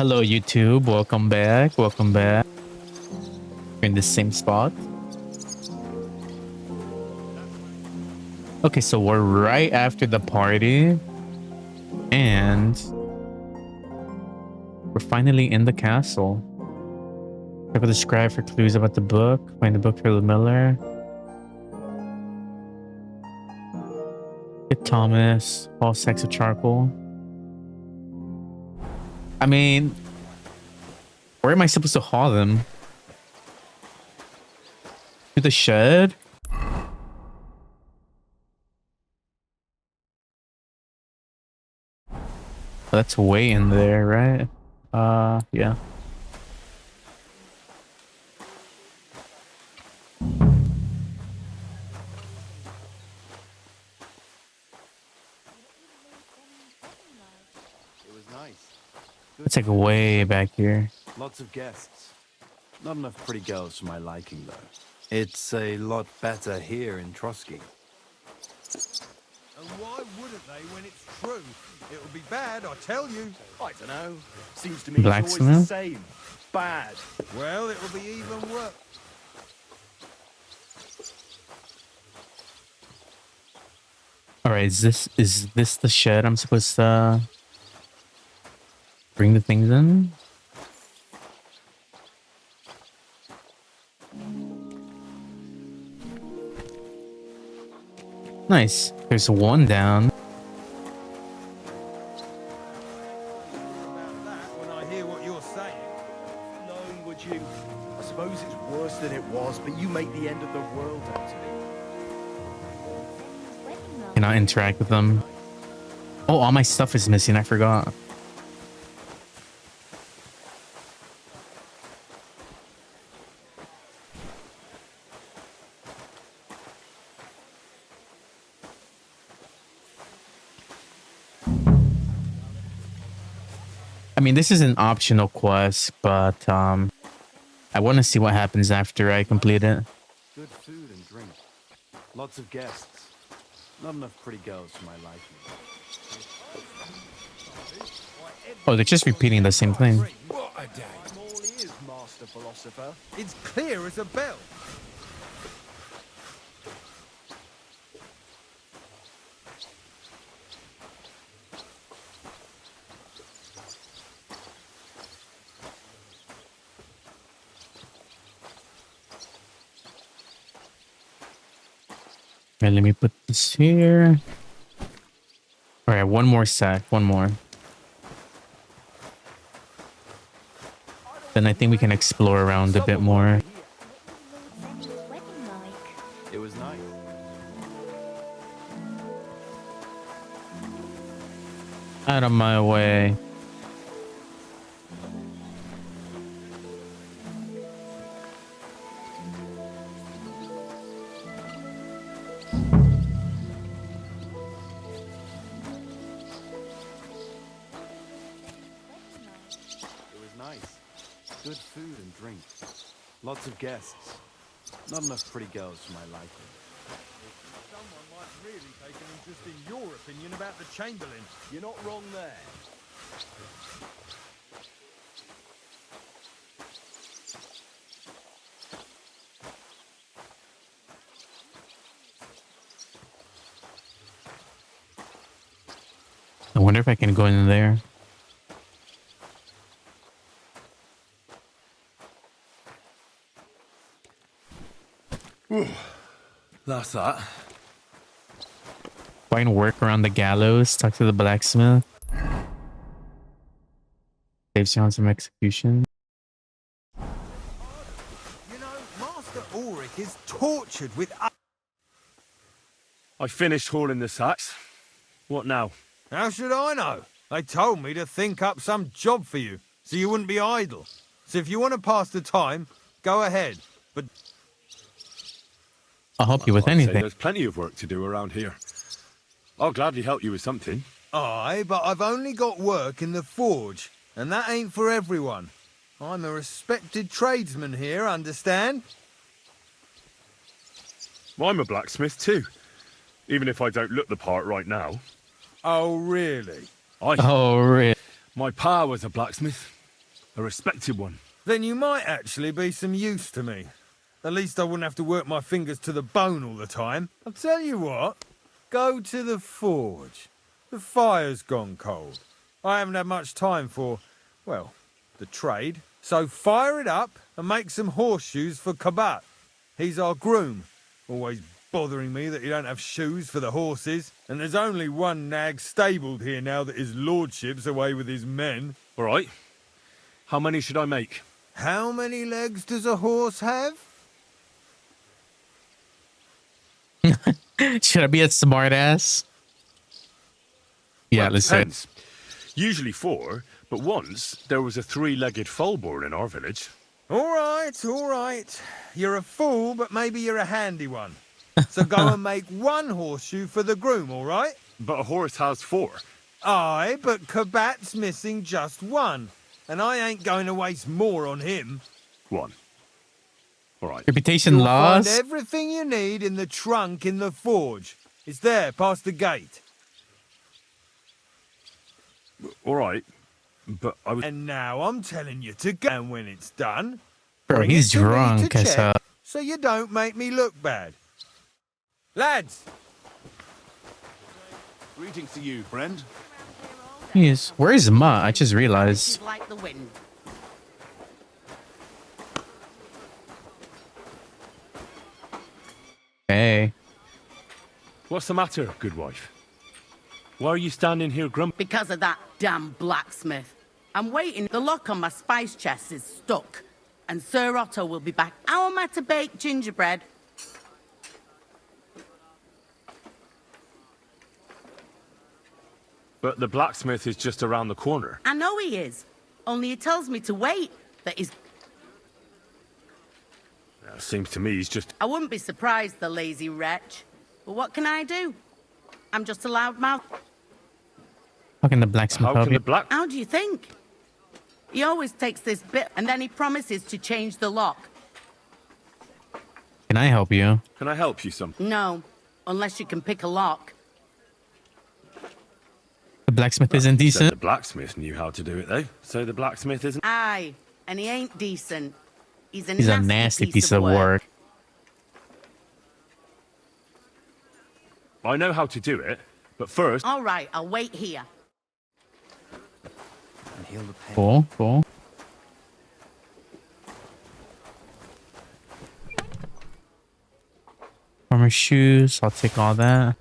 Hello, YouTube. Welcome back. Welcome back. We're in the same spot. Okay, so we're right after the party. And we're finally in the castle. Check out the scribe for clues about the book. Find the book for the miller. Get Thomas. False sex of charcoal. I mean, where am I supposed to haul them? To the shed? That's way in there, right? Yeah. It was nice. It's like way back here. Lots of guests. Not enough pretty girls for my liking, though. It's a lot better here in Trotsky. And why wouldn't they when it's true? It'll be bad, I tell you. I don't know. Seems to me it's always the Blacksmith? same. Bad. Well, it'll be even worse. All right, is this the shed I'm supposed to bring the things in? Nice. There's one down. About that when I hear what you're saying. Knowing would you? I suppose it's worse than it was, but you make the end of the world out to me. Can I interact with them? Oh, all my stuff is missing. I forgot. I mean, this is an optional quest, but I want to see what happens after I complete it. Good food and drink. Lots of guests. Not enough pretty girls for my liking. Oh, they're just repeating the same thing. What a day. I'm all ears, master philosopher. It's clear as a bell. Okay, let me put this here. All right, one more sack. One more. Then I think we can explore around a bit more. It was nice. Out of my way. It was nice. Good food and drink. Lots of guests. Not enough pretty girls for my liking. Someone might really take an interest in your opinion about the Chamberlain. You're not wrong there. I wonder if I can go in there. That's that. Find work around the gallows. Talk to the blacksmith. Saves you on some execution. You know, Master Ulrich is tortured with... I finished hauling the sacks. What now? How should I know? They told me to think up some job for you, so you wouldn't be idle. So if you want to pass the time, go ahead. But I'll help you with I'd say anything. there's plenty of work to do around here. I'll gladly help you with something. aye, but I've only got work in the forge, and that ain't for everyone. I'm a respected tradesman here, understand? Well, I'm a blacksmith too, even if I don't look the part right now. Oh, really? I, Oh, really? my pa was a blacksmith. A respected one. Then you might actually be some use to me. At least I wouldn't have to work my fingers to the bone all the time. I'll tell you what, go to the forge. The fire's gone cold. I haven't had much time for, well, the trade. So fire it up and make some horseshoes for Kabat. He's our groom, always bothering me that you don't have shoes for the horses. And there's only one nag stabled here now that his lordship's away with his men. All right. How many should I make? How many legs does a horse have? Should I be a smart ass? Yeah, Well, let's say. depends. Usually 4, but once there was a 3-legged foal born in our village. All right. You're a fool, but maybe you're a handy one. So go and make one horseshoe for the groom, all right? But a horse has 4. Aye, but Kabat's missing just one. And I ain't going to waste more on him. 1. All right. Reputation You'll find loss. everything you need in the trunk in the forge. It's there, past the gate. All right. But I was... And now I'm telling you to go. And when it's done, Bro, bring he's it to me to drunk as check, hell. so you don't make me look bad. Lads, Greetings to you, friend. Yes. Where is Ma? I just realized. Like the wind. Hey. What's the matter, good wife? Why are you standing here grumpy? Because of that damn blacksmith. I'm waiting. The lock on my spice chest is stuck. And Sir Otto will be back. How am I to bake gingerbread? But the blacksmith is just around the corner. I know he is. Only he tells me to wait. That he's... Seems to me he's just... I wouldn't be surprised, the lazy wretch. But what can I do? I'm just a loudmouth. How can the blacksmith How help can you? the black... How do you think? He always takes this bit and then he promises to change the lock. Can I help you? Can I help you some? No, unless you can pick a lock. The blacksmith isn't Said decent. the blacksmith knew how to do it, though. So the blacksmith isn't... Aye, and he ain't decent. He's He's a nasty piece of work. I know how to do it, but first... All right, I'll wait here. And heal the pain. Cool, cool. Armor shoes. I'll take all that.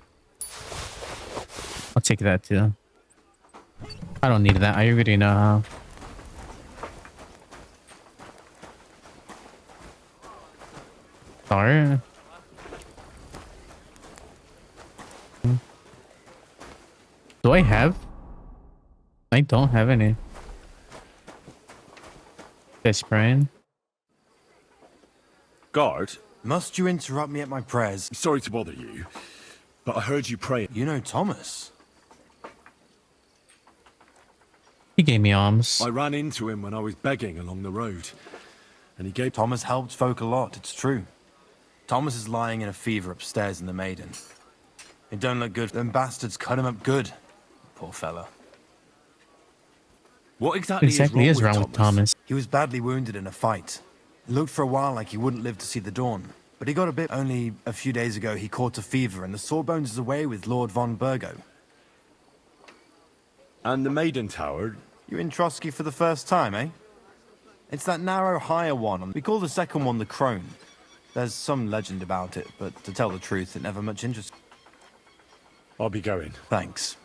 I'll take that too. I don't need that. I already know how. Sorry. Do I have? I don't have any. This brain. Guard, Must you interrupt me at my prayers? sorry to bother you, but I heard you praying. You know Thomas. He gave me alms. I ran into him when I was begging along the road, and he gave... Thomas helped folk a lot, it's true. Thomas is lying in a fever upstairs in the Maiden. It don't look good. Them bastards cut him up good. Poor fella. What exactly, Exactly is is wrong wrong with with Thomas. He was badly wounded in a fight. It looked for a while like he wouldn't live to see the dawn. But he got a bit. Only a few days ago he caught a fever and the Sawbones is away with Lord von Burgo. And the Maiden Tower... You in Trotsky for the first time, eh? It's that narrow, higher one. We call the second one the Crone. There's some legend about it, but to tell the truth, it never much interests. I'll be going. Thanks.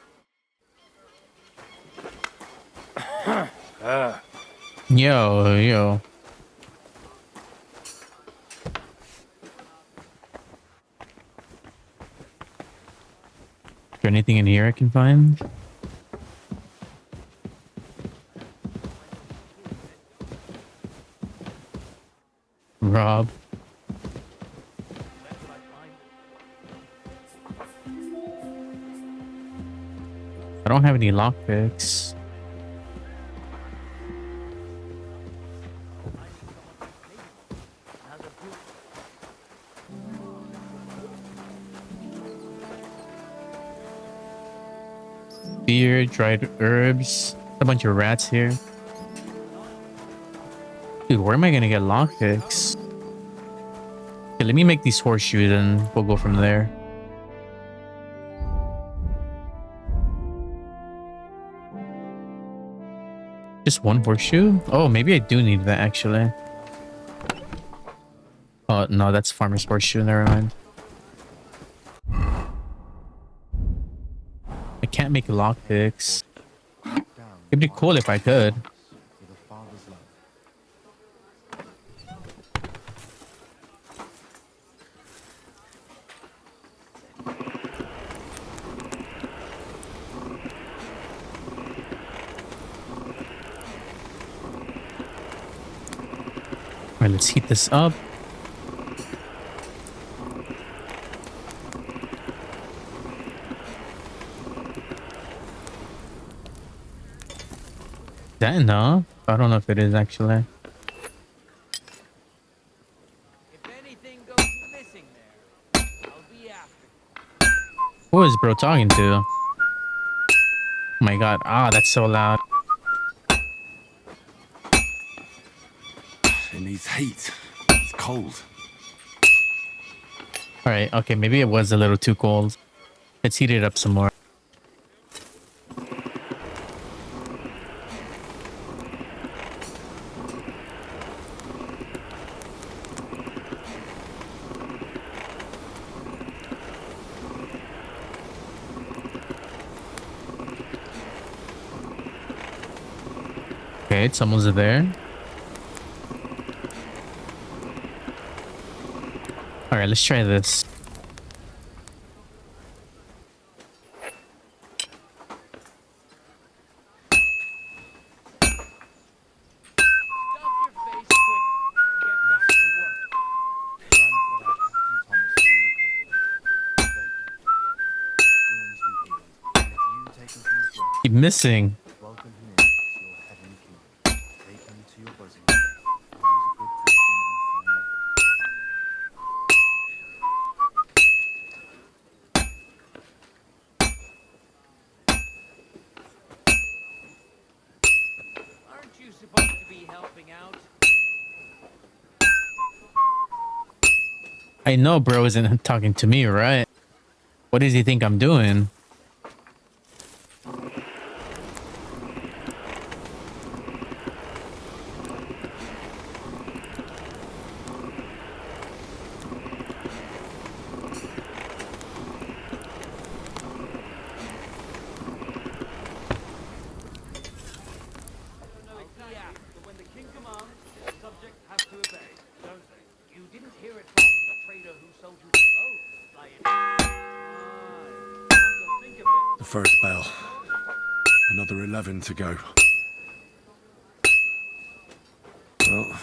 Yo. Is there anything in here I can find? Rob. I don't have any lockpicks. Beer, dried herbs, a bunch of rats here. Dude, where am I gonna get lockpicks? Okay, let me make these horseshoes and we'll go from there. Just one horseshoe? Oh, maybe I do need that actually. Oh, no, that's farmer's horseshoe. Never mind. I can't make lockpicks. It'd be cool if I could. With a father's love. All right, let's heat this up. Is that enough? I don't know if it is actually. If anything goes missing there, I'll be after. Who is bro talking to? Oh my god. Ah, that's so loud. It needs heat. It's cold. All right. Okay. Maybe it was a little too cold. Let's heat it up some more. Okay. Someone's there. All right. Let's try this. Stuff your face quick and get back to work. Keep missing. Welcome him in to your heavenly kingdom. Take him to your bosom. He is a good Christian and fine man. Aren't you supposed to be helping out? I know bro isn't talking to me, right? What does he think I'm doing? But when the king commands, the subjects have to obey, don't they? You didn't hear it from the trader who sold you the clothes, by any chance? Come to think of it, The first bell. Another 11 to go. Well,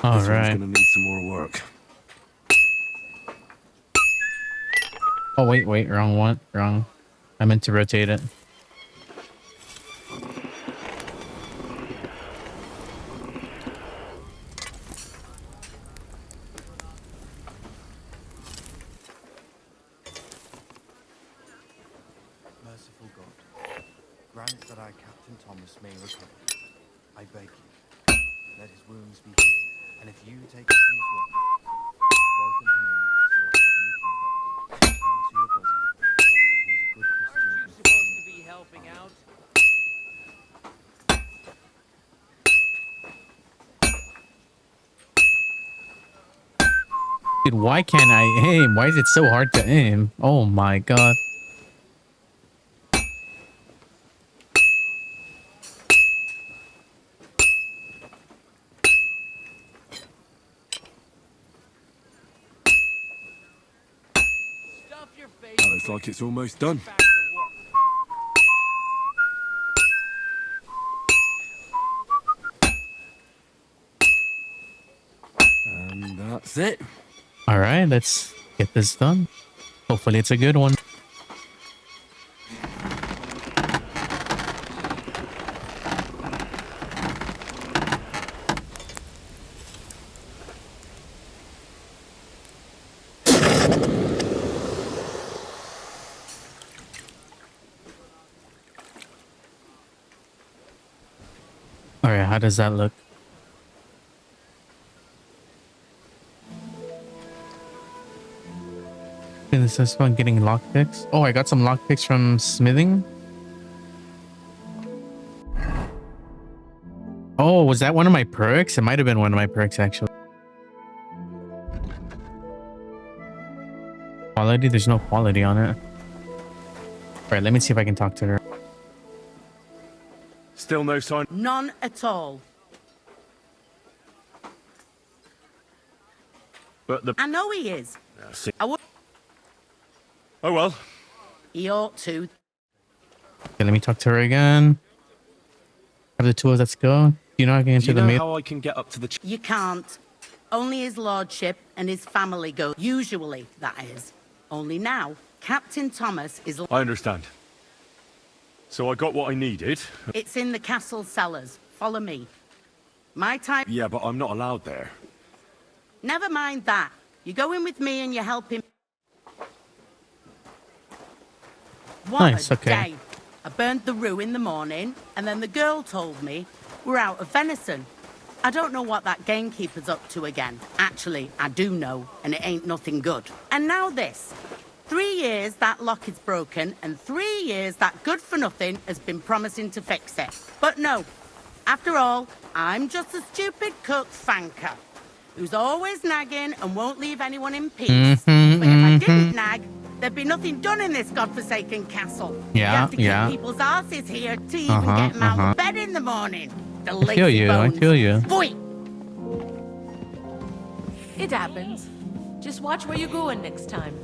All this one's right. gonna need some more work. Oh, wait. Wrong one. Wrong. I meant to rotate it. Merciful God, grant that our Captain Thomas may recover. I beg you, let his wounds be healed, and if you take him from his work, welcome him in to your heavenly kingdom. Take him to your bosom. He is a good Christian. aren't you and supposed fine to be helping out? Dude, why can't I aim? Why is it so hard to aim? Oh my god. Stuff your face Well, it's quick like it's almost done. and get back to work. And that's it. All right, let's get this done. Hopefully it's a good one. All right, how does that look? this one getting lockpicks? Oh, I got some lockpicks from smithing. Oh, was that one of my perks? It might have been one of my perks, actually. Quality? There's no quality on it. All right, let me see if I can talk to her. Still no sign. None at all. But the. I know he is. See. I would. Oh well. He ought to. Okay, let me talk to her again. Have the two of us go. You know I can Do enter you the know mail. how I can get up to the? You can't. Only his lordship and his family go. Usually, that is. Only now, Captain Thomas is... I understand. So I got what I needed. It's in the castle cellars. Follow me. My time... Yeah, but I'm not allowed there. Never mind that. You go in with me and you help him. What Nice, a okay. day. I burned the roux in the morning, and then the girl told me we're out of venison. I don't know what that gamekeeper's up to again. Actually, I do know, and it ain't nothing good. And now this. 3 years that lock is broken, and 3 years that good-for-nothing has been promising to fix it. But no. After all, I'm just a stupid cook fanker who's always nagging and won't leave anyone in peace. But if I didn't nag, there'd be nothing done in this godforsaken castle. You Yeah, have to yeah. keep people's asses here to even get them out of bed in the morning. The I feel you. I feel you. Boy! It happens. Just watch where you're going next time.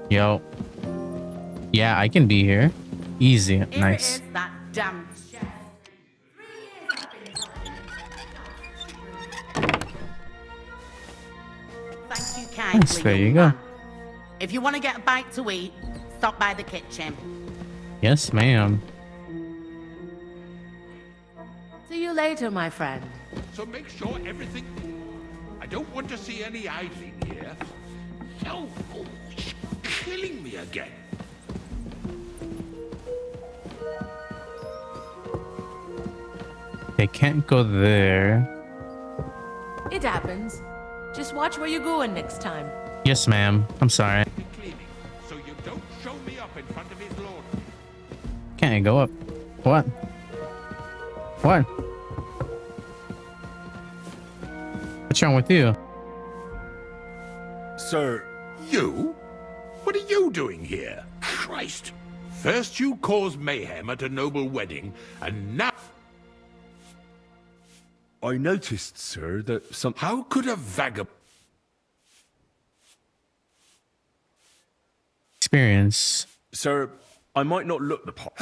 Yo. Yeah, I can be here. Easy. Here Nice. it is, that damn chef. Thank you kindly, Nice, there you young go. man. If you want to get a bite to eat, stop by the kitchen. Yes, ma'am. See you later, my friend. So make sure everything... I don't want to see any idling here. Oh, it's killing me again. They can't go there. It happens. Just watch where you're going next time. Yes, ma'am. I'm sorry. Be cleaning, so you don't show me up in front of his lord. Can't I go up? What? What? What's wrong with you? Sir, You? What are you doing here? Christ! First you cause mayhem at a noble wedding, and now... I noticed, sir, that some... How could a vagabond... Experience. Sir, I might not look the part.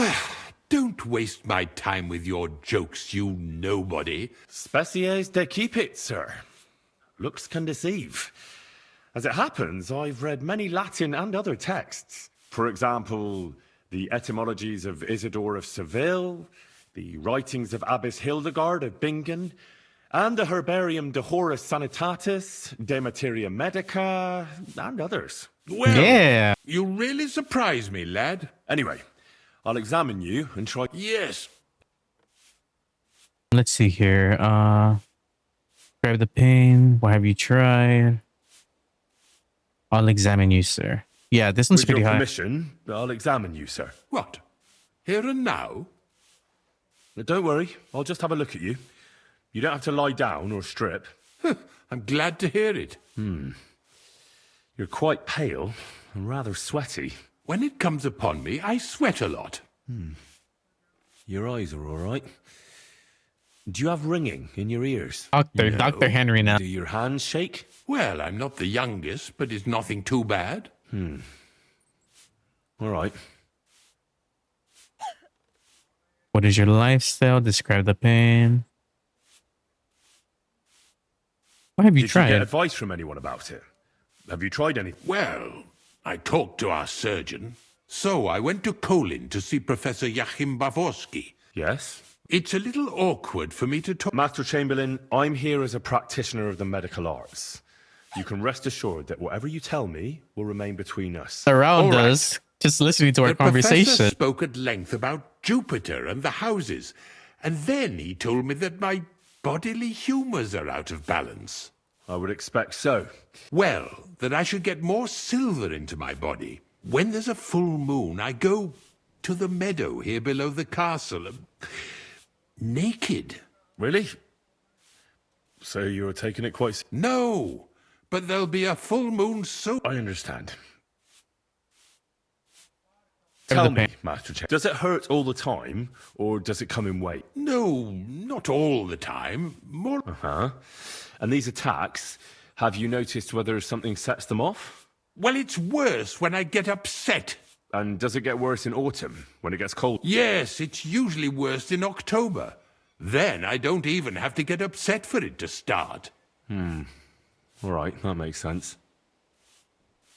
Don't waste my time with your jokes, you nobody. Species de keep it, sir. Looks can deceive. As it happens, I've read many Latin and other texts. For example, the etymologies of Isidore of Seville, the writings of Abbess Hildegard of Bingen, and the Herbarium de Horis Sanitatis, De Materia Medica, and others. Well, Yeah. you really surprise me, lad. Anyway, I'll examine you and try... Yes, Let's see here. Grab the pain. What have you tried? I'll examine you, sir. Yeah, this one's With pretty your high. permission, I'll examine you, sir. what? Here and now? But don't worry, I'll just have a look at you. You don't have to lie down or strip. I'm glad to hear it. You're quite pale and rather sweaty. When it comes upon me, I sweat a lot. Your eyes are all right. Do you have ringing in your ears? Doctor, Dr. Henry now. Do your hands shake? Well, I'm not the youngest, but it's nothing too bad. All right. What is your lifestyle? Describe the pain. What have you Did you get tried? advice from anyone about it? Have you tried anything? Well, I talked to our surgeon. So I went to Kolin to see Professor Joachim Bavorski. Yes. It's a little awkward for me to talk. Master Chamberlain, I'm here as a practitioner of the medical arts. You can rest assured that whatever you tell me will remain between us. Around All right. us, just listening to our The professor conversation. spoke at length about Jupiter and the houses, and then he told me that my bodily humours are out of balance. I would expect so. Well, that I should get more silver into my body. When there's a full moon, I go to the meadow here below the castle, naked. Really? So you're taking it quite... No, but there'll be a full moon soon. I understand. the Tell me, pain. Master Chen, does it hurt all the time, or does it come in weight? No, not all the time. More. Uh-huh. And these attacks, have you noticed whether something sets them off? Well, it's worse when I get upset. And does it get worse in autumn, when it gets cold? Yes, it's usually worst in October. Then I don't even have to get upset for it to start. All right, that makes sense.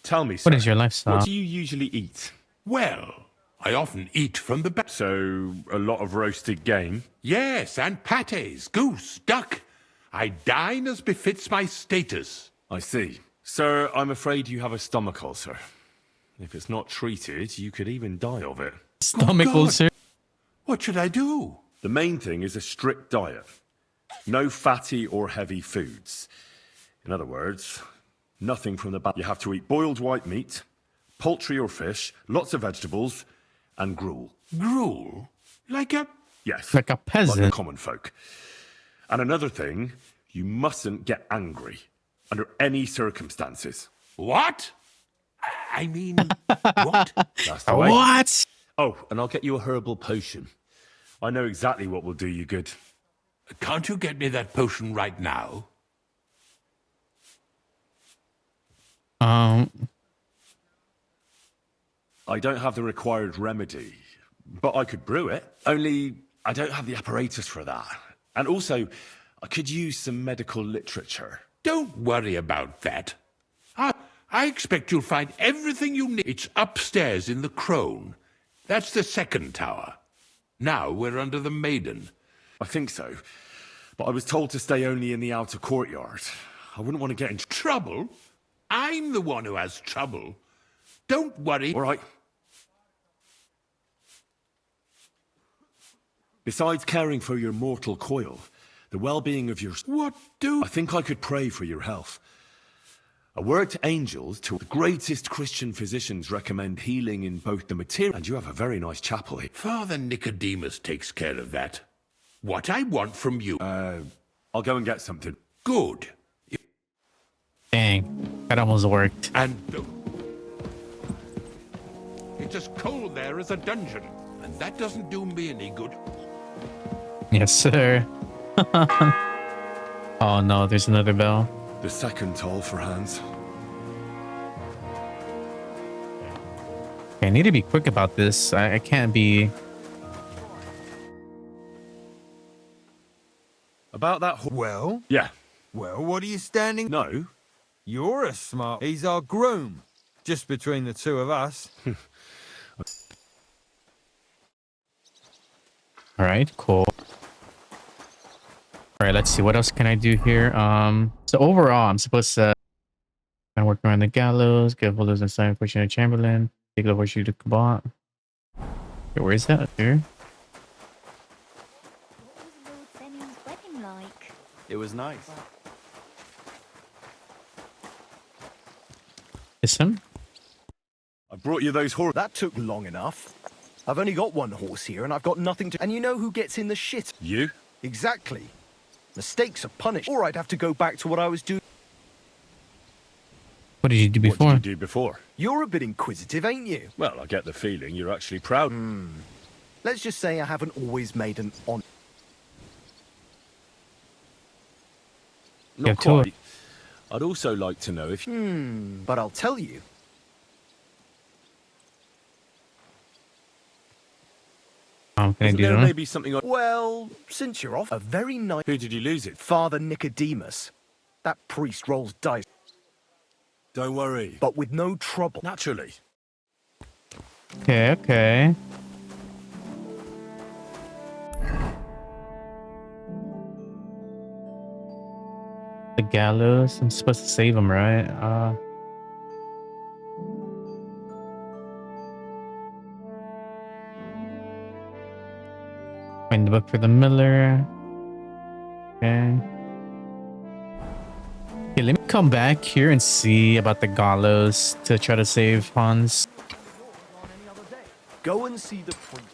Tell me, sir, What is your lifestyle? what do you usually eat? Well, I often eat from the back. So, a lot of roasted game? Yes, and pâtés, goose, duck. I dine as befits my status. I see. Sir, I'm afraid you have a stomach ulcer. If it's not treated, you could even die of it. Stomach God. ulcer. What should I do? The main thing is a strict diet. No fatty or heavy foods. In other words, nothing from the back. You have to eat boiled white meat, poultry or fish, lots of vegetables, and gruel. Gruel? Like a... Yes. Like a Like peasant. the common folk. And another thing, you mustn't get angry under any circumstances. What? I mean, what? That's the way. What? Oh, and I'll get you a herbal potion. I know exactly what will do you good. Can't you get me that potion right now? I don't have the required remedy, but I could brew it. Only I don't have the apparatus for that. And also, I could use some medical literature. Don't worry about that. I expect you'll find everything you need. It's upstairs in the Crone. That's the second tower. Now we're under the Maiden. I think so. But I was told to stay only in the outer courtyard. I wouldn't want to get into Trouble? I'm the one who has trouble. Don't worry. All right. Besides caring for your mortal coil, the well-being of your... What do... I think I could pray for your health. A word to angels, to the greatest Christian physicians recommend healing in both the material... And you have a very nice chapel here. Father Nicodemus takes care of that. What I want from you... I'll go and get something. Good. Dang. That almost worked. And... It's as cold there as a dungeon. And that doesn't do me any good. Yes, sir. Oh no, there's another bell. The second toll for Hans. Okay, I need to be quick about this. I can't be... About that. Well, Yeah. what are you standing? No. You're a smart. He's our groom. Just between the two of us. All right, cool. All right, let's see. What else can I do here? So overall, I'm supposed to kind of work around the gallows, get holders inside, pushing a Chamberlain, take the horseshoe to Kabat. Okay, where is that? Here? What was Lord Fenning's wedding like? It was nice. Is him? I brought you those horses. That took long enough. I've only got one horse here and I've got nothing to... And you know who gets in the shit? You? Exactly. Mistakes are punished. Or I'd have to go back to what I was doing. What did you do What before? did you do before? You're a bit inquisitive, ain't you? Well, I get the feeling you're actually proud. Let's just say I haven't always made an on... Not Yeah, totally. quite. I'd also like to know if you... But I'll tell you. Can I Isn't do there that? maybe something on... Well, since you're off, a very nice... Who did you lose it? Father Nicodemus. That priest rolls dice, Don't worry. but with no trouble. Naturally. Okay, okay. The gallows. I'm supposed to save him, right? Find the book for the miller. Okay. Okay, let me come back here and see about the gallows to try to save Hans. Go and see the priest.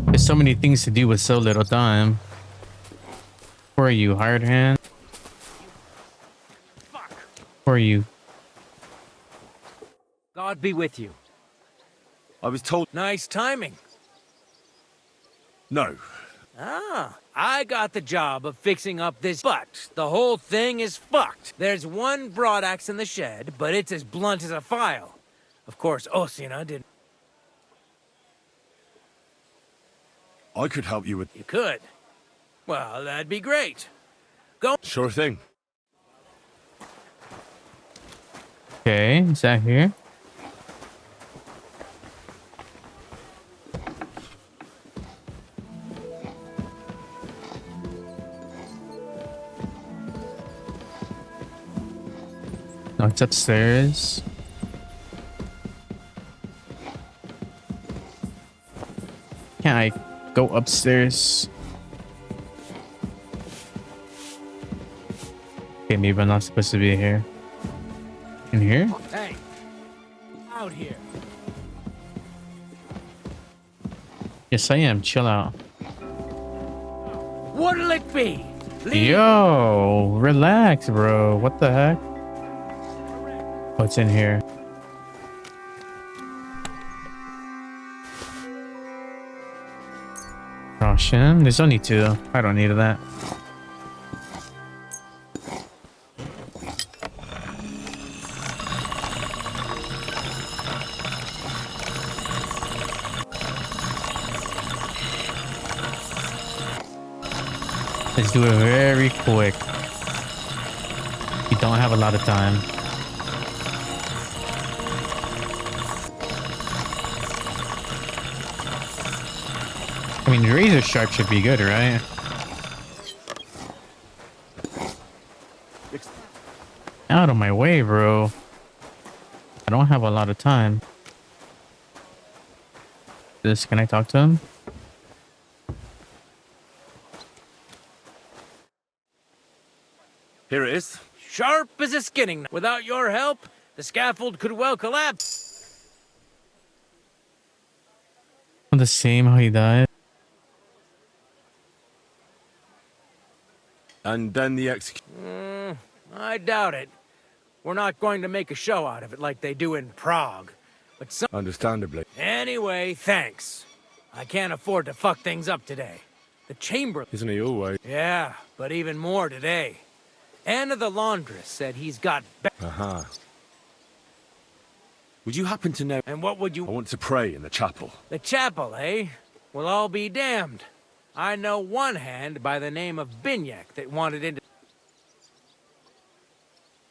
There's so many things to do with so little time. Who are you, hired hand? Who are you? God be with you. I was told Nice timing. no. Ah, I got the job of fixing up this, but the whole thing is fucked. There's one broadaxe in the shed, but it's as blunt as a file. Of course, Osina didn't. I could help you with. You could. Well, that'd be great. Sure thing. Okay, is that here? No, it's upstairs. Can I go upstairs? Okay, maybe I'm not supposed to be here. In here? Hey, out here. Yes, I am. Chill out. What'll it be? Leave. Yo, relax, bro. What the heck? What's in here? Caution. There's only two. I don't need that. Let's do it very quick. We don't have a lot of time. I mean, razor sharp should be good, right? Out of my way, bro. I don't have a lot of time. Can I talk to him? Here it is. Sharp as a skinning knife. Without your help, the scaffold could well collapse. The same how he died. And then the execution. I doubt it. We're not going to make a show out of it like they do in Prague. But Understandably. Anyway, thanks. I can't afford to fuck things up today. The chamber... Isn't he always? Yeah, but even more today. Anna the laundress said he's got... Would you happen to know? And what would I you... want to pray in the chapel. The chapel, eh? Well, I'll be damned. I know one hand by the name of Binyak that wanted into...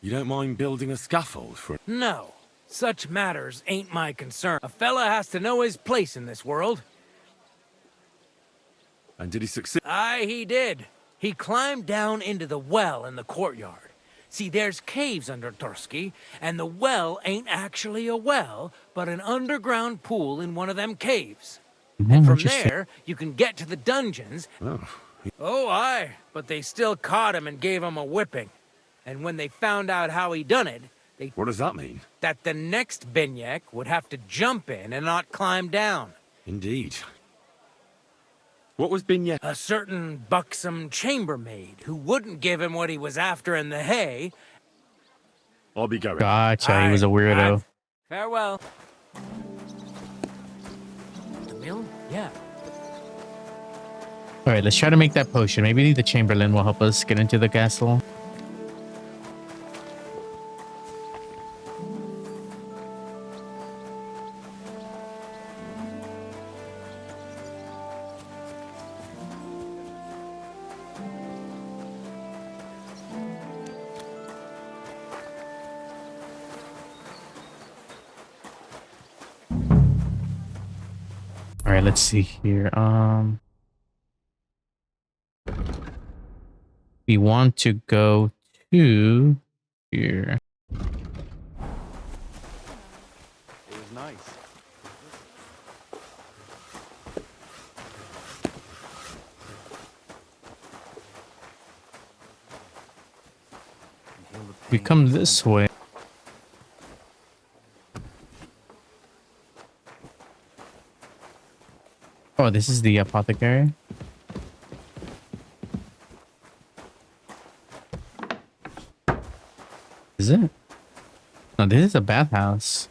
You don't mind building a scaffold for... No. Such matters ain't my concern. A fella has to know his place in this world. And did he succeed? Aye, he did. He climbed down into the well in the courtyard. See, there's caves under Tursky, and the well ain't actually a well, but an underground pool in one of them caves. And from there, you can get to the dungeons. Oh, aye, but they still caught him and gave him a whipping. And when they found out how he done it, What does that mean? that the next Binyak would have to jump in and not climb down. Indeed. What was Binya? A certain buxom chambermaid who wouldn't give him what he was after in the hay. I'll be going. Gotcha. He was a weirdo. Farewell. The mill? Yeah. All right, let's try to make that potion. Maybe the Chamberlain will help us get into the castle. All right, let's see here. We want to go to here. It was nice. And heal the We pain come of this something. way. Oh, this is the apothecary. Is it? No, this is a bathhouse.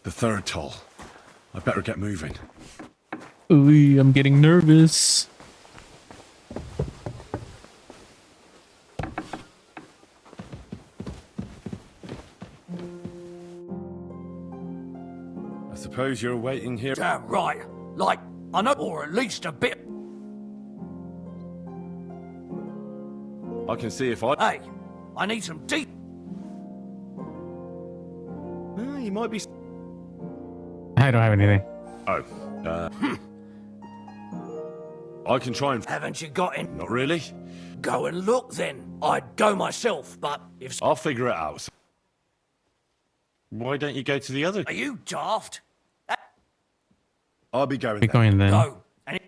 The third toll. I better get moving. Ooh, I'm getting nervous. I suppose you're waiting here. Damn right. Like, I know, or at least a bit. I can see if I... Hey, I need some deep. You might be... I don't have anything. Oh, I can try and... Haven't you got in? Not really. Go and look then. I'd go myself, but if... I'll figure it out. Why don't you go to the other... Are you daft? I'll be going We're then. going then. Go. And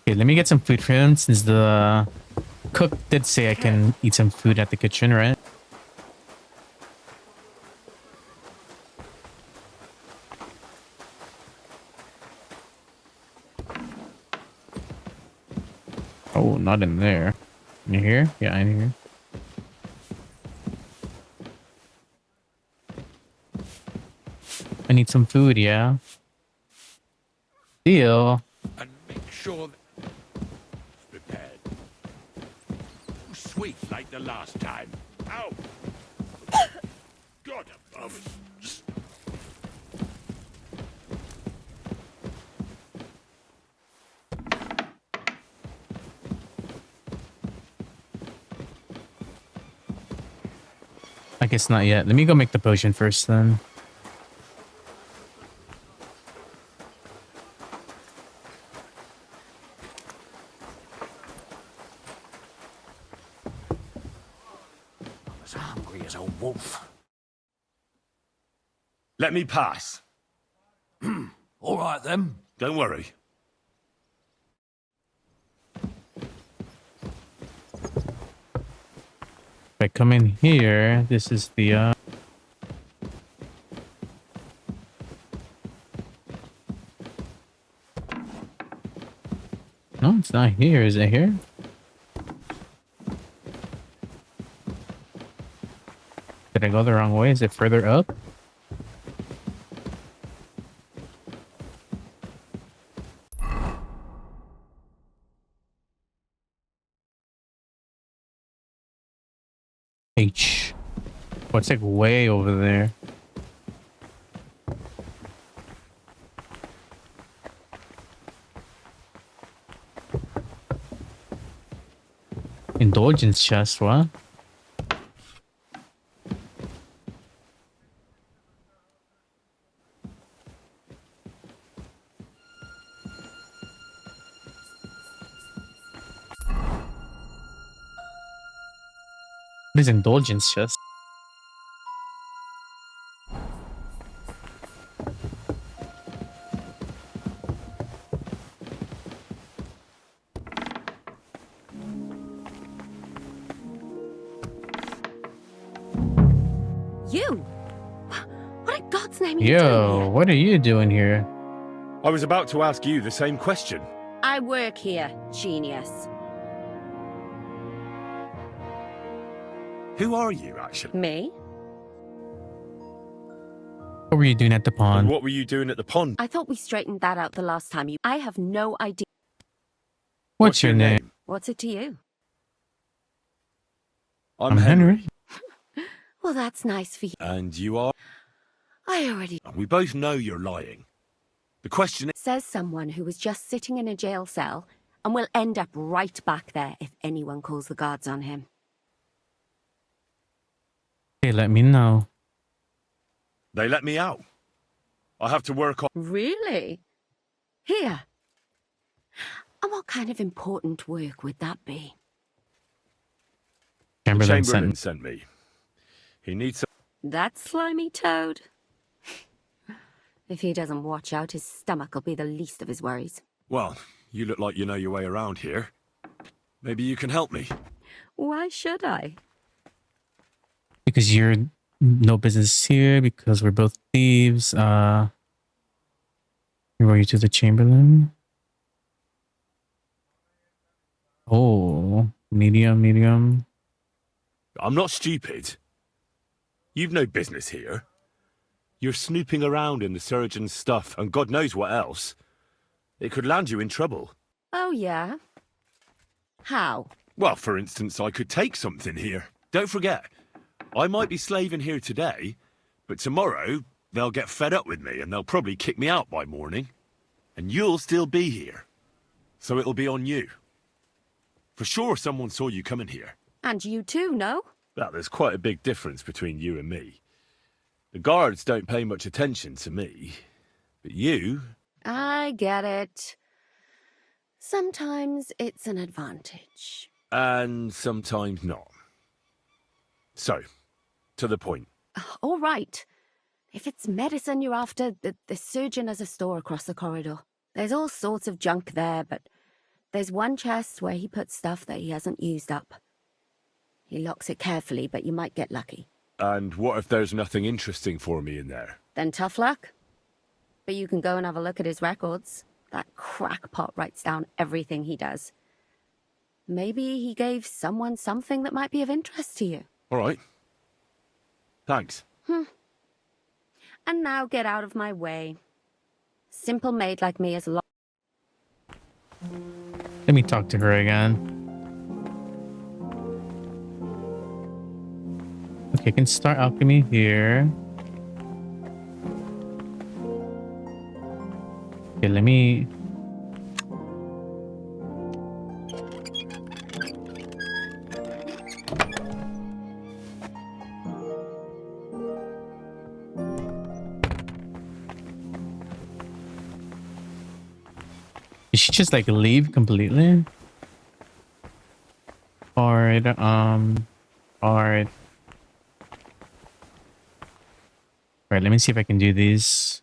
Okay, let me get some food for him since the cook did say I can eat some food at the kitchen, right? Oh, not in there. In here? Yeah, in here. I need some food, yeah. Deal. And make sure that it's prepared. Sweet like the last time. Ow! God above. I guess not yet. Let me go make the potion first then. as hungry as a wolf. Let me pass. All right then. Don't worry. If I come in here, this is the no, it's not here. Is it here? Did I go the wrong way? Is it further up? H. What's like way over there? Indulgence chest, what? What is indulgence chest? You? What in God's name are you doing Yo, here? what are you doing here? I was about to ask you the same question. I work here, genius. Who are you, actually? Me? What were you doing at the And pond? what were you doing at the pond? I thought we straightened that out the last time. I have no idea. What's your name? What's it to you? I'm Henry. Well, that's nice for you. And you are? I already... We both know you're lying. The question is... Says someone who was just sitting in a jail cell and will end up right back there if anyone calls the guards on him. Hey, let me know. They let me out. I have to work on... Really? Here. And what kind of important work would that be? The Chamberlain Chamberlain sent. sent me. He needs... That slimy toad. If he doesn't watch out, his stomach will be the least of his worries. Well, you look like you know your way around here. Maybe you can help me. Why should I? Because you're no business here, because we're both thieves. Where were you to the Chamberlain? Oh, medium. I'm not stupid. You've no business here. You're snooping around in the surgeon's stuff, and God knows what else. It could land you in trouble. Oh, yeah? How? Well, for instance, I could take something here. Don't forget, I might be slaving here today, but tomorrow they'll get fed up with me and they'll probably kick me out by morning. And you'll still be here. So it'll be on you. For sure someone saw you coming here. And you too, no? Well, there's quite a big difference between you and me. The guards don't pay much attention to me, but you... I get it. Sometimes it's an advantage. And sometimes not. So, to the point. All right. If it's medicine you're after, the surgeon has a store across the corridor. There's all sorts of junk there, but there's one chest where he puts stuff that he hasn't used up. He locks it carefully, but you might get lucky. And what if there's nothing interesting for me in there? Then tough luck. But you can go and have a look at his records. That crackpot writes down everything he does. Maybe he gave someone something that might be of interest to you. All right. Thanks. And now get out of my way. Simple maid like me is a lot. Let me talk to her again. Okay, I can start alchemy here. Okay, let me... Did she just like leave completely? Alright, alright. Alright, let me see if I can do these.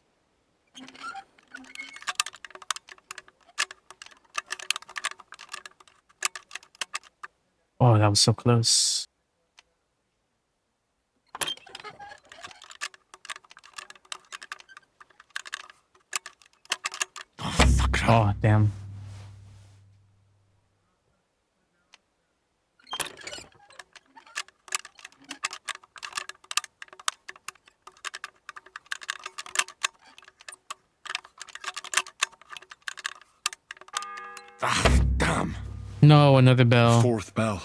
Oh, that was so close. Oh, damn. Ah, damn. No, another bell. Fourth bell.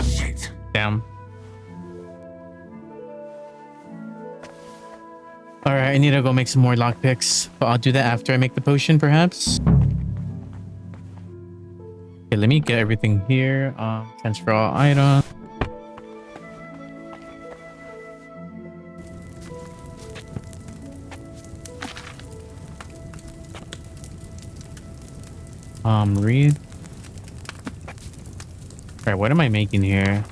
Shit. Damn. Alright, I need to go make some more lockpicks, but I'll do that after I make the potion, perhaps. Okay, let me get everything here. Transfer all items. Read. Alright, what am I making here?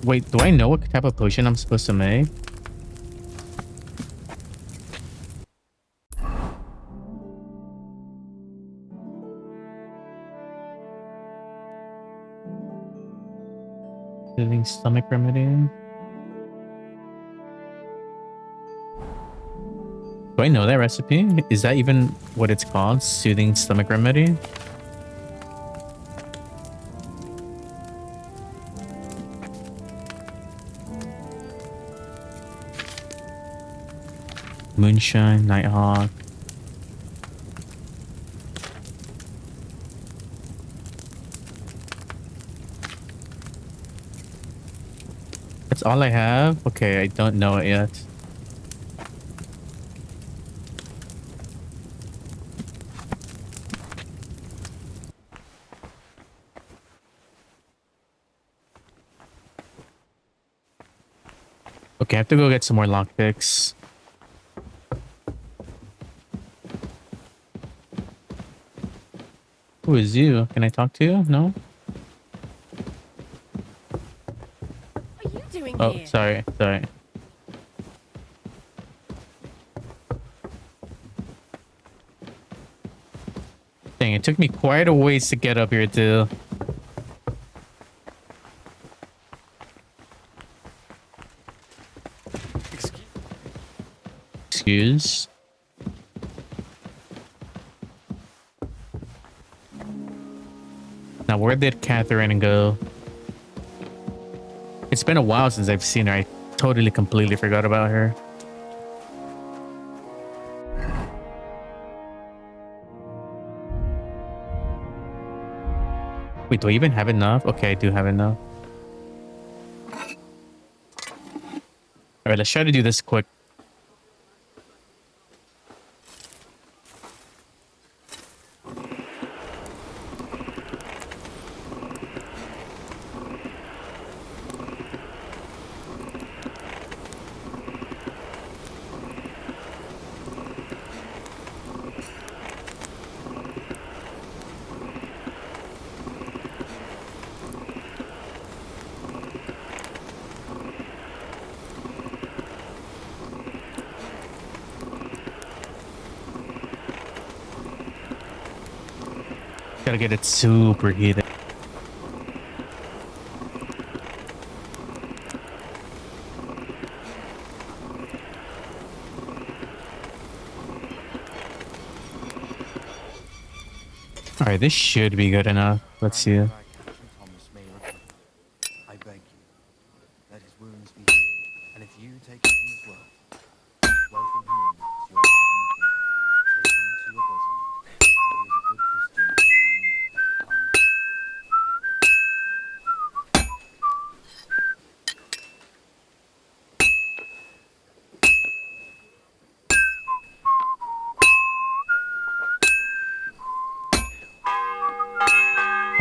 Wait, do I know what type of potion I'm supposed to make? Soothing stomach remedy. Do I know that recipe? Is that even what it's called? Soothing stomach remedy? Moonshine, Nighthawk. that's all I have? Okay, I don't know it yet. Okay, I have to go get some more lockpicks. Who is you? Can I talk to you? No? What are you doing Oh, here? sorry. Sorry. Dang, it took me quite a ways to get up here, too. Excuse. Now, where did Catherine go? It's been a while since I've seen her. I totally, completely forgot about her. Wait, do I even have enough? Okay, I do have enough. All right, let's try to do this quick. Gotta get it super heated. All right, this should be good enough. Let's see. Grant that I, Captain Thomas, may recover. I beg you, let his wounds be healed, and if you take him from his world, welcome him in as your heavenly king. Take him into your bosom, for he is a good Christian and a fine man. Amen.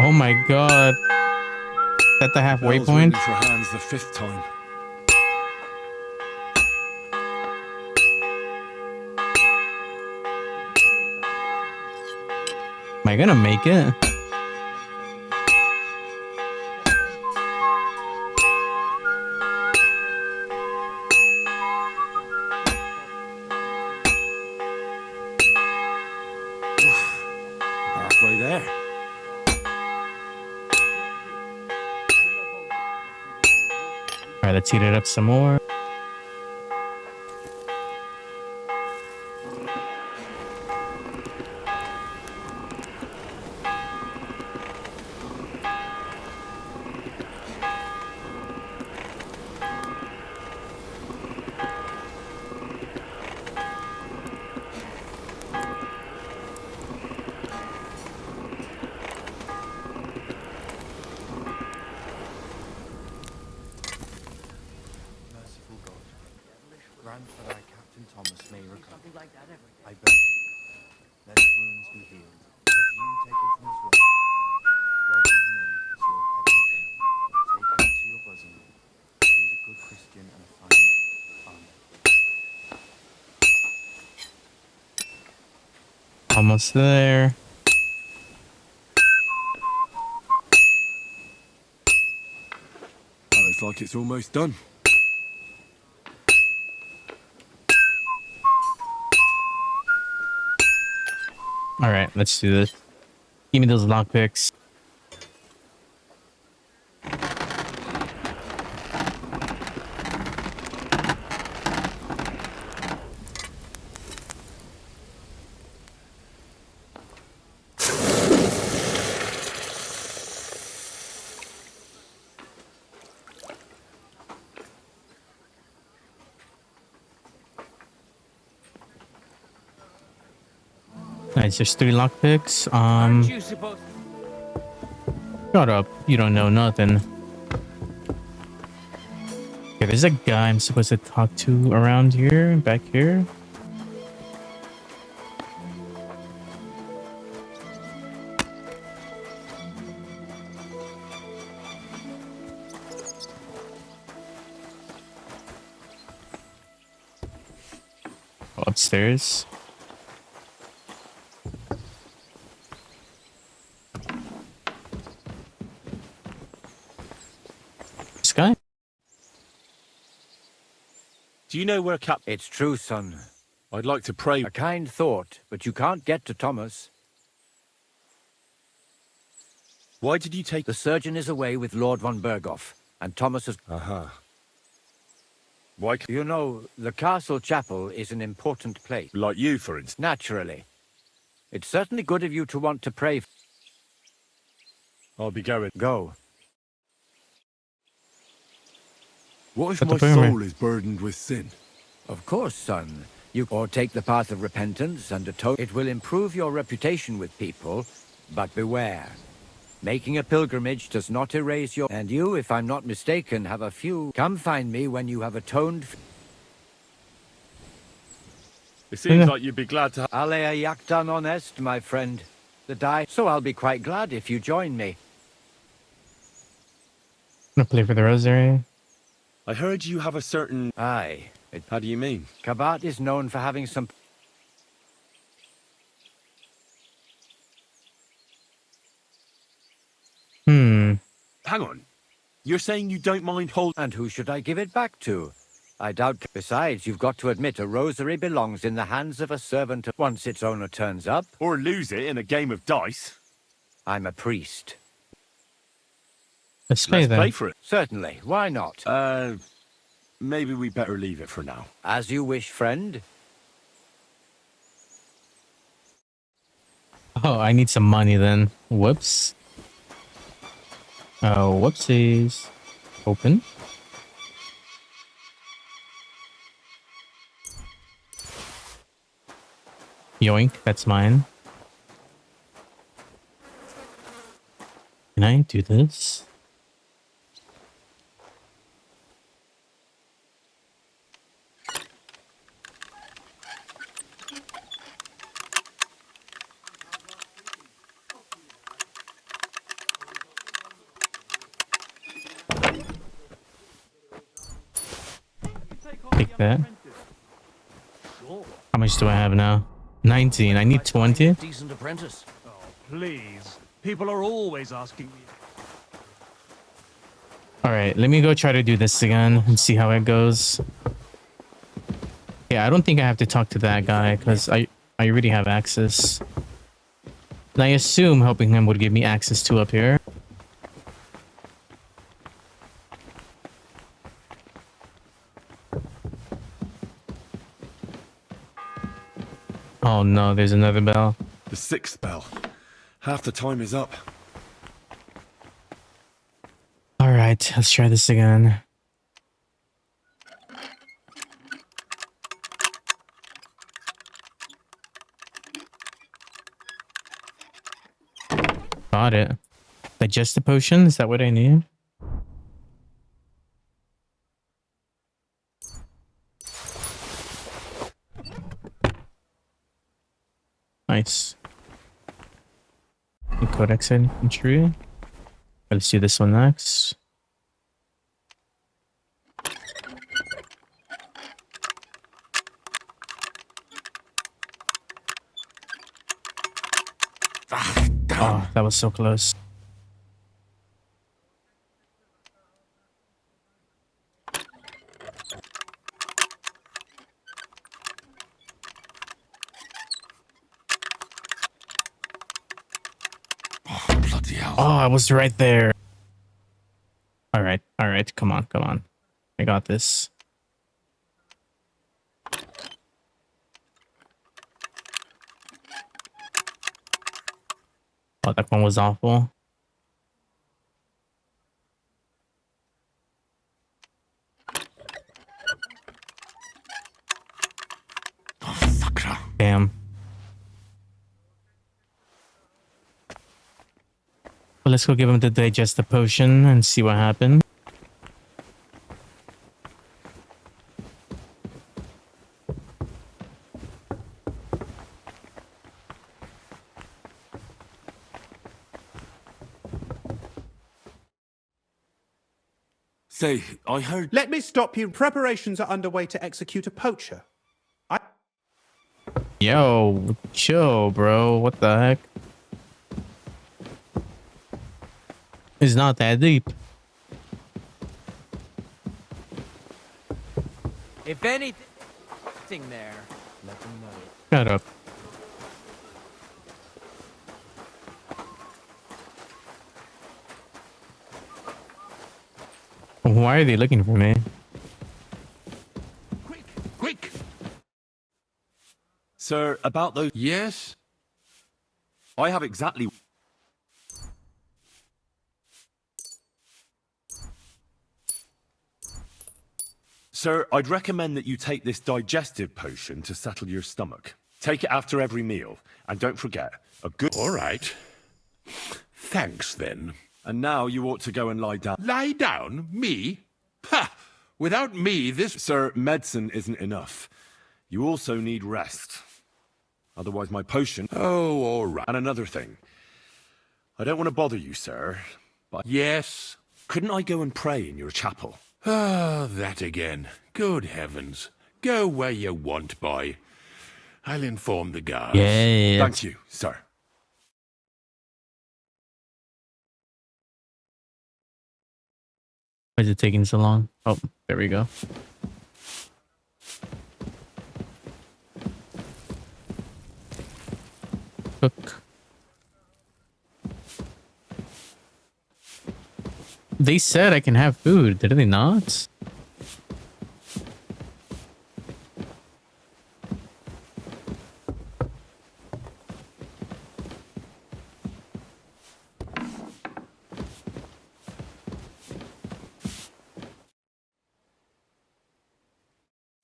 Oh my god. Is that the halfway Bell's point? ringing for hands the 5th time. Am I gonna make it? Halfway there. All right, let's heat it up some more. Merciful God, grant that I, Captain Thomas, may recover. I beg you, let his wounds be healed, and if you take him from his world, welcome him in as your heavenly king. Take him into your bosom, for he is a good Christian and a fine man. Amen. Almost there. Well, looks like it's almost done. All right, let's do this. Give me those lockpicks. Nice, there's 3 lockpicks. Aren't you supposed Shut up. You don't know nothing. there's a guy I'm supposed to talk to around here, back here. Go upstairs. This guy? Do you know where Cap... It's true, son. I'd like to pray. A kind thought, but you can't get to Thomas. Why did you take... The surgeon is away with Lord von Berghoff, and Thomas has... Why... You know, the castle chapel is an important place. Like you, for instance. Naturally. It's certainly good of you to want to pray. I'll be going. Go. What if But my the boomer- soul is burdened with sin? Of course, son. Or take the path of repentance and atone. It will improve your reputation with people, but beware. Making a pilgrimage does not erase your... And you, if I'm not mistaken, have a few... Come find me when you have atoned... It seems like you'd be glad to... Alea jactan honest, my friend. So I'll be quite glad if you join me. I'm gonna play for the rosary. I heard you have a certain... Aye. How do you mean? Kabat is known for having some... Hang on. You're saying you don't mind hold... And who should I give it back to? I doubt... Besides, you've got to admit a rosary belongs in the hands of a servant once its owner turns up. Or lose it in a game of dice. I'm a priest. Let's play Let's then. play for it. Certainly. Why not? Maybe we better leave it for now. As you wish, friend. Oh, I need some money then. Whoops. Oh, whoopsies. Open. Yoink, that's mine. Can I do this? Take that. How much do I have now? 19. I need 20. Decent apprentice. Oh, please. People are always asking me. Alright, let me go try to do this again and see how it goes. Yeah, I don't think I have to talk to that guy because I already have access. And I assume helping him would give me access to up here. Oh no, there's another bell. The 6th bell. Half the time is up. Alright, let's try this again. Got it. Digest the potion? Is that what I need? Nice. Codex entry. Let's do this one next. Oh, that was so close. Bloody hell. Oh, I was right there. All right. Come on. I got this. Oh, that one was awful. Damn. Well, let's go give him the digest the potion and see what happened. Say, I heard... Let me stop you. Preparations are underway to execute a poacher. Yo, chill, bro. What the heck? It's not that deep. If anything there, let them know. Shut up. Why are they looking for me? Quick! Sir, about those... Yes? I have exactly... Sir, I'd recommend that you take this digestive potion to settle your stomach. Take it after every meal, and don't forget, a good... All right. Thanks, then. And now you ought to go and lie down. Lie down? Me? Ha! Without me, this... Sir, medicine isn't enough. You also need rest. Otherwise my potion... Oh, all right. And another thing. I don't want to bother you, sir, but... Yes? Couldn't I go and pray in your chapel? Ah, that again. Good heavens. Go where you want, boy. I'll inform the guards. Yeah. Thank you, sir. Why is it taking so long? Oh, there we go. Cook. They said I can have food, did they not?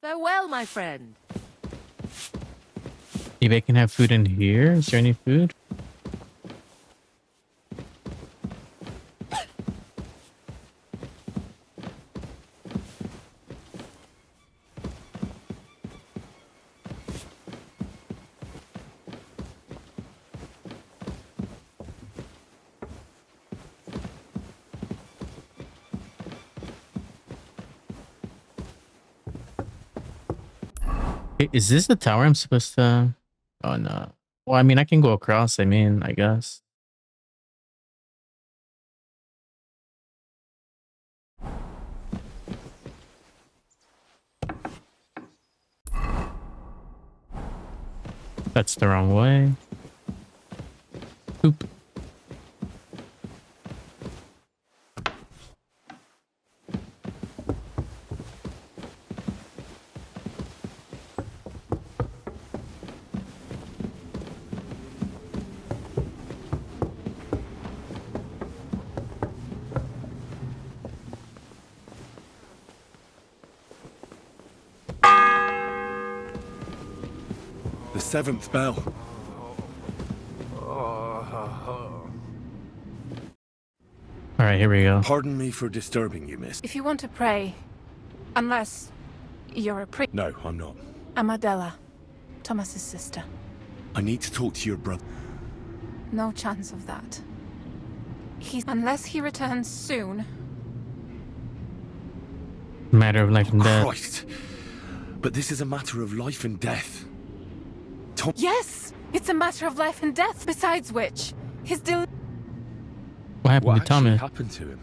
Farewell, my friend. Maybe I can have food in here? Is there any food? Is this the tower I'm supposed to... Oh, no. Well, I mean, I can go across, I guess. That's the wrong way. Oop. The seventh bell. All right, here we go. Pardon me for disturbing you, miss. If you want to pray, unless you're a priest. No, I'm not. I'm Adela, Thomas's sister. I need to talk to your brother. No chance of that. Unless he returns soon. Matter of life and death. Christ! But this is a matter of life and death. Yes! It's a matter of life and death, besides which, What happened to Thomas? What happened to him?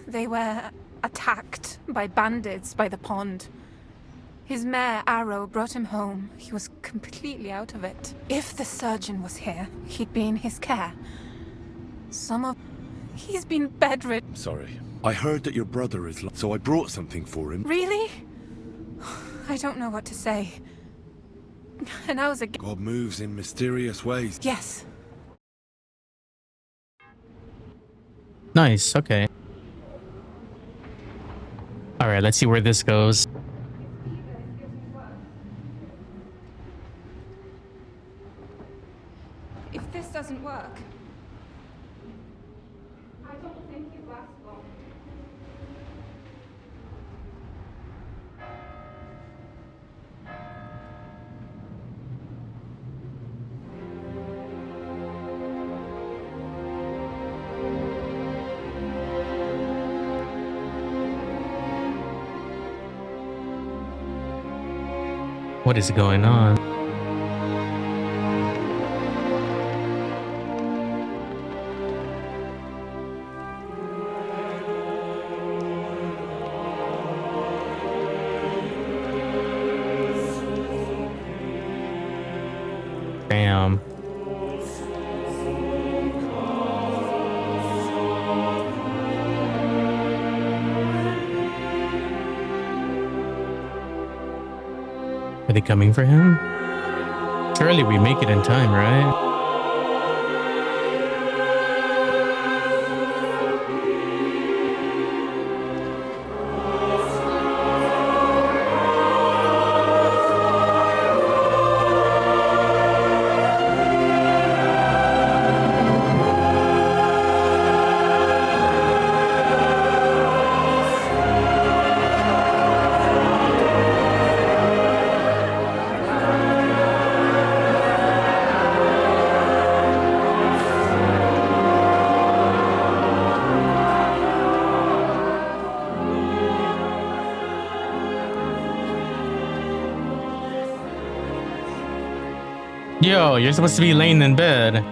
They were attacked by bandits by the pond. His mare, Arrow, brought him home. He was completely out of it. If the surgeon was here, he'd be in his care. He's been bedridden. Sorry. I heard that your brother is... So I brought something for him. Really? I don't know what to say. And I was a... God moves in mysterious ways. Yes. Nice, okay. All right, let's see where this goes. If this doesn't work... I don't think it lasts long. What is going on? Damn. Are they coming for him? Surely we make it in time, right? Yo, you're supposed to be laying in bed.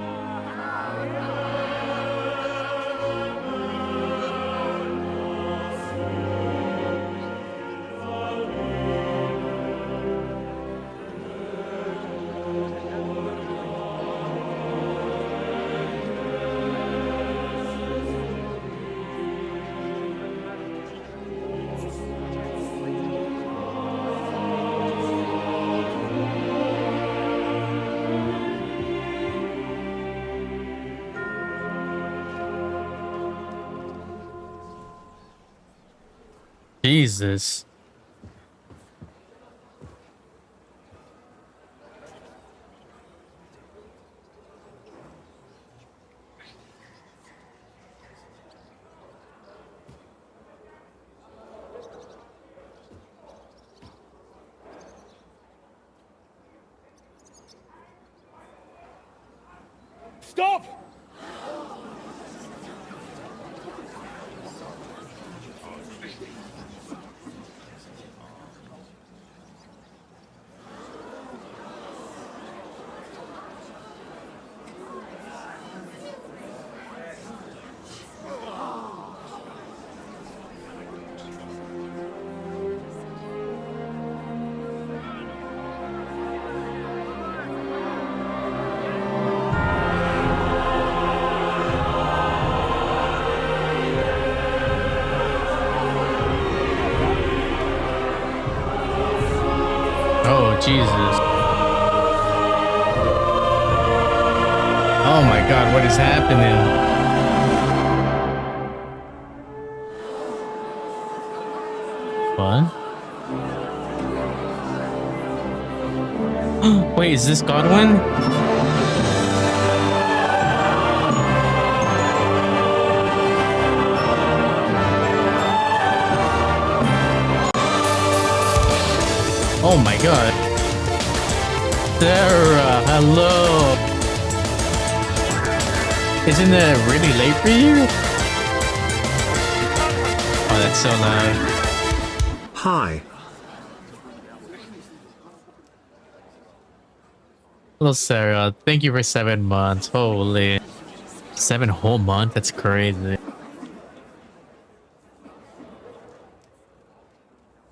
Jesus. Stop! Oh, Jesus. Oh my God, what is happening? What? Wait, is this Godwin? Oh my God. Sarah, hello. Isn't it really late for you? Oh, that's so loud. Hi. Hello, Sarah. Thank you for 7 months. Holy. 7 whole months? That's crazy.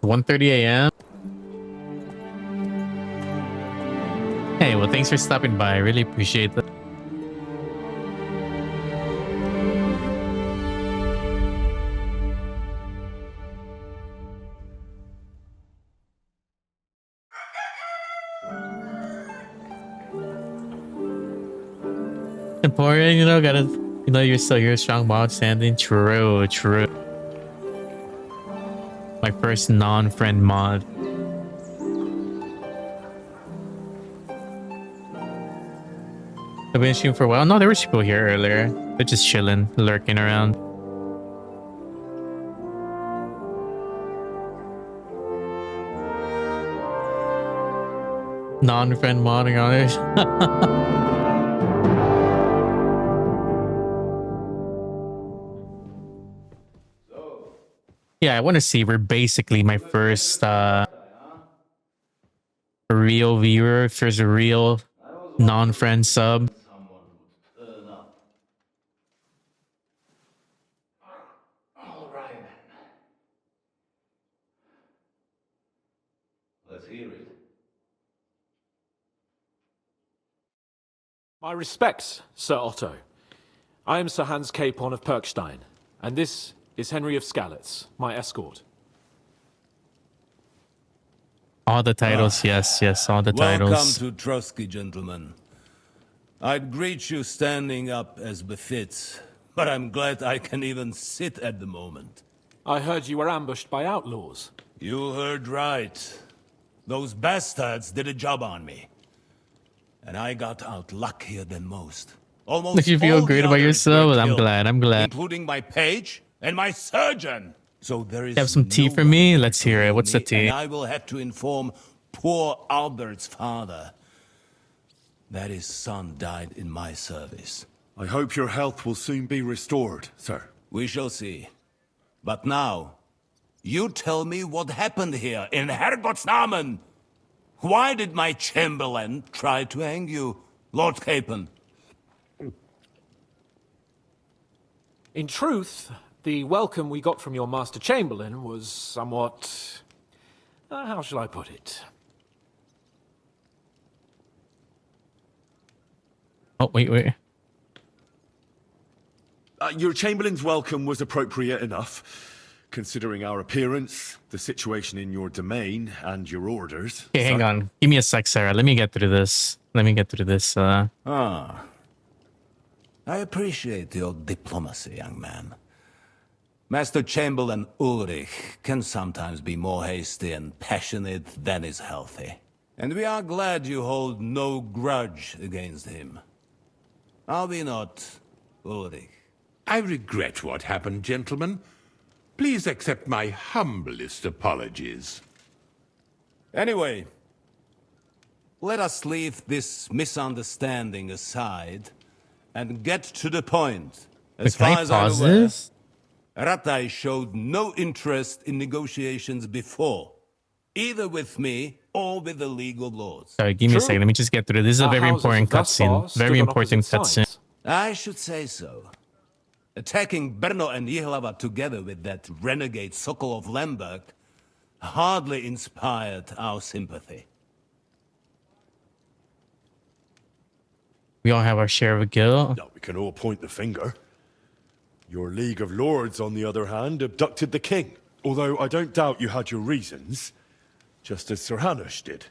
1:30 a.m. Hey, well, thanks for stopping by. I really appreciate that. Important, you know, gotta, you know, you're still here, strong mod standing. True, true. My first non-friend mod. I've been shooting for a while. No, there were people here earlier. They're just chilling, lurking around. Non-friend modding on it. Yeah, I want to see. We're basically my first real viewer, if there's a real non-friend sub. All right then. Let's hear it. My respects, Sir Otto. I am Sir Hans Capon of Perkstein, and this is Henry of Skalitz, my escort. All the titles, yes, all the titles. Welcome to Trotsky, gentlemen. I'd greet you standing up as befits, but I'm glad I can even sit at the moment. I heard you were ambushed by outlaws. You heard right. Those bastards did a job on me. And I got out luckier than most. Almost If you feel all great the about others yourself, were I'm killed, glad. including my page and my surgeon. So there is You have some tea for me? Let's hear it. What's the tea? And I will have to inform poor Albert's father that his son died in my service. I hope your health will soon be restored, sir. We shall see. But now, you tell me what happened here in Herrgottsnamen. Why did my chamberlain try to hang you, Lord Capon? In truth, the welcome we got from your Master Chamberlain was somewhat... how shall I put it? Oh, wait. Your Chamberlain's welcome was appropriate enough, considering our appearance, the situation in your domain, and your orders. Okay, hang on. Give me a sec, Sarah. Let me get through this. I appreciate your diplomacy, young man. Master Chamberlain Ulrich can sometimes be more hasty and passionate than is healthy. And we are glad you hold no grudge against him. Are we not, Ulrich? I regret what happened, gentlemen. Please accept my humblest apologies. Anyway, let us leave this misunderstanding aside and get to the point. As Can far I as I'm pause aware, this? Ratai showed no interest in negotiations before, either with me or with the League of Lords. Sorry, give me a second. Let me just get through. This is a very important cutscene. Very important cutscene. I should say so. Attacking Brno and Jihlava together with that renegade Sokol of Lemberg hardly inspired our sympathy. We all have our share of guilt. No, we can all point the finger. Your League of Lords, on the other hand, abducted the king. Although I don't doubt you had your reasons, just as Sir Hanush did.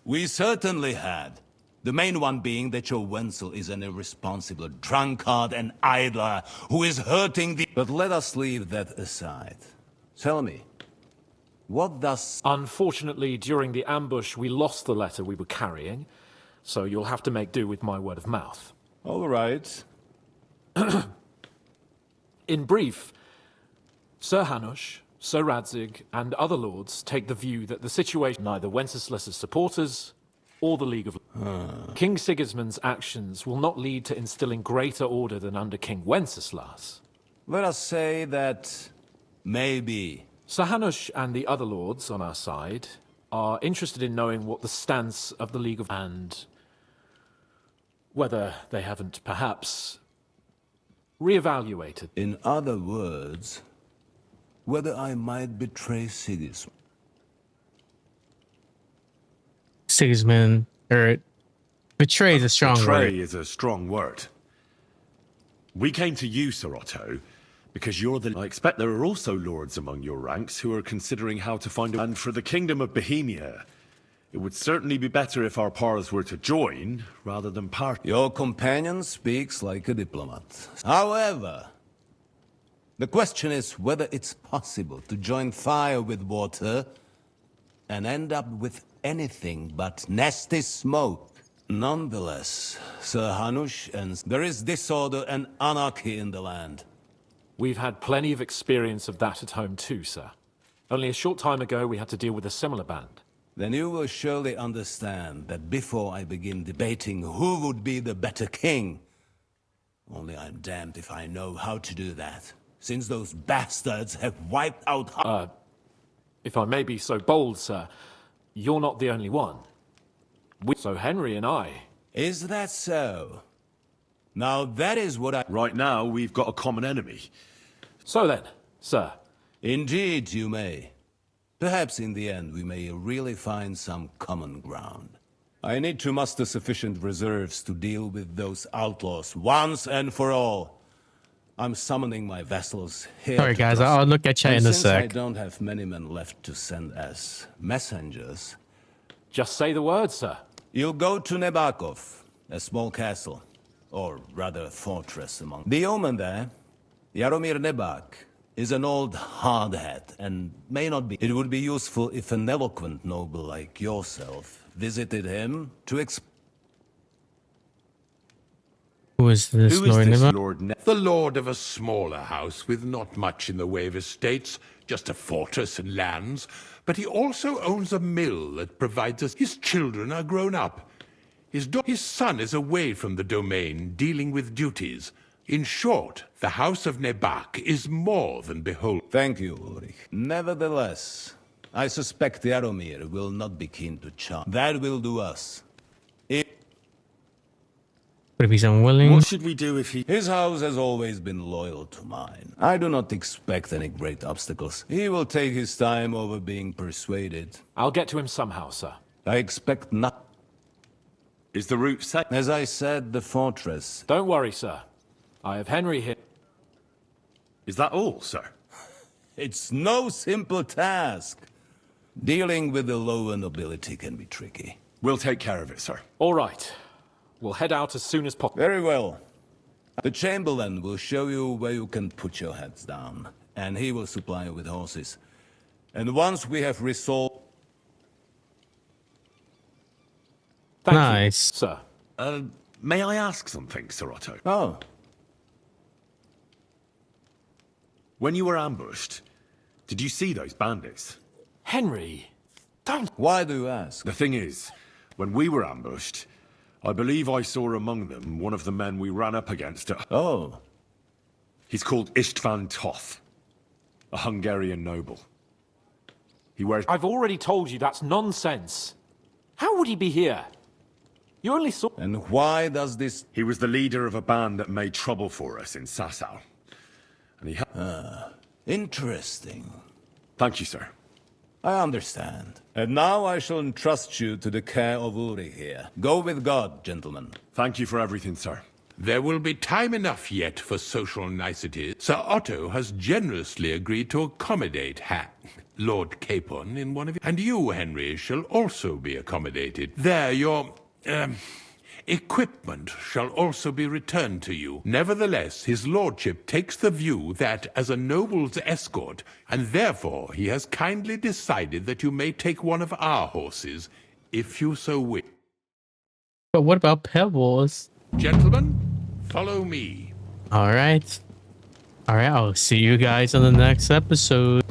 We certainly had. The main one being that your Wenzel is an irresponsible drunkard and idler who is hurting the... But let us leave that aside. Tell me, what does... Unfortunately, during the ambush, we lost the letter we were carrying, so you'll have to make do with my word of mouth. All right. In brief, Sir Hanush, Sir Radzig, and other lords take the view that the situation neither Wenceslas's supporters or the League of King Sigismund's actions will not lead to instilling greater order than under King Wenceslas. Let us say that maybe. Sir Hanush and the other lords on our side are interested in knowing what the stance of the League of and whether they haven't perhaps reevaluated. In other words, whether I might betray Sigismund. Sigismund, or betray is a strong Betray word. is a strong word. We came to you, Sir Otto, because you're the... I expect there are also lords among your ranks who are considering how to find a... And for the Kingdom of Bohemia, it would certainly be better if our powers were to join, rather than part... Your companion speaks like a diplomat. However, the question is whether it's possible to join fire with water and end up with anything but nasty smoke. Nonetheless, Sir Hanush, and there is disorder and anarchy in the land. We've had plenty of experience of that at home too, sir. Only a short time ago we had to deal with a similar band. Then you will surely understand that before I begin debating who would be the better king, only I'm damned if I know how to do that, since those bastards have wiped out... If I may be so bold, sir, you're not the only one. So Henry and I. Is that so? Now that is what I... Right now, we've got a common enemy. So then, sir. Indeed, you may. Perhaps in the end we may really find some common ground. I need to muster sufficient reserves to deal with those outlaws once and for all. I'm summoning my vessels here. Sorry, to guys. Tusk. I'll look at you And in a since I sec. don't have many men left to send as messengers... Just say the word, sir. You'll go to Nebakov, a small castle. Or rather, fortress among... The omen there, Jaromir Nebak, is an old hardhat and may not be... It would be useful if an eloquent noble like yourself visited him to Who is this Who is Lord this Nibba? Lord The lord of a smaller house with not much in the way of estates, just a fortress and lands, but he also owns a mill that provides us. His children are grown up. His son is away from the domain, dealing with duties. In short, the House of Nebak is more than behold. Thank you, Ulrich. Nevertheless, I suspect Jaromir will not be keen to charge. That will do us. But if he's unwilling... What should we do if he... His house has always been loyal to mine. I do not expect any great obstacles. He will take his time over being persuaded. I'll get to him somehow, sir. I expect not. Is the route safe? As I said, the fortress. Don't worry, sir. I have Henry here. Is that all, sir? It's no simple task. Dealing with the lower nobility can be tricky. We'll take care of it, sir. All right. We'll head out as soon as possible. Very well. The Chamberlain will show you where you can put your heads down, and he will supply you with horses. And once we have resolved... Thank Nice. you, sir. May I ask something, Sir Otto? Oh. When you were ambushed, did you see those bandits? Henry, don't... Why do you ask? The thing is, when we were ambushed, I believe I saw among them one of the men we ran up against at... Oh. He's called Istvan Toth, a Hungarian noble. He wears... I've already told you that's nonsense. How would he be here? You only saw... And why does this... He was the leader of a band that made trouble for us in Sasau. And he interesting. Thank you, sir. I understand. And now I shall entrust you to the care of Uri here. Go with God, gentlemen. Thank you for everything, sir. There will be time enough yet for social niceties. Sir Otto has generously agreed to accommodate Lord Capon in one of his... And you, Henry, shall also be accommodated. There, your... equipment shall also be returned to you. Nevertheless, his lordship takes the view that as a noble's escort, and therefore he has kindly decided that you may take one of our horses, if you so wish. But what about Pebbles? Gentlemen, follow me. All right. All right. I'll see you guys on the next episode.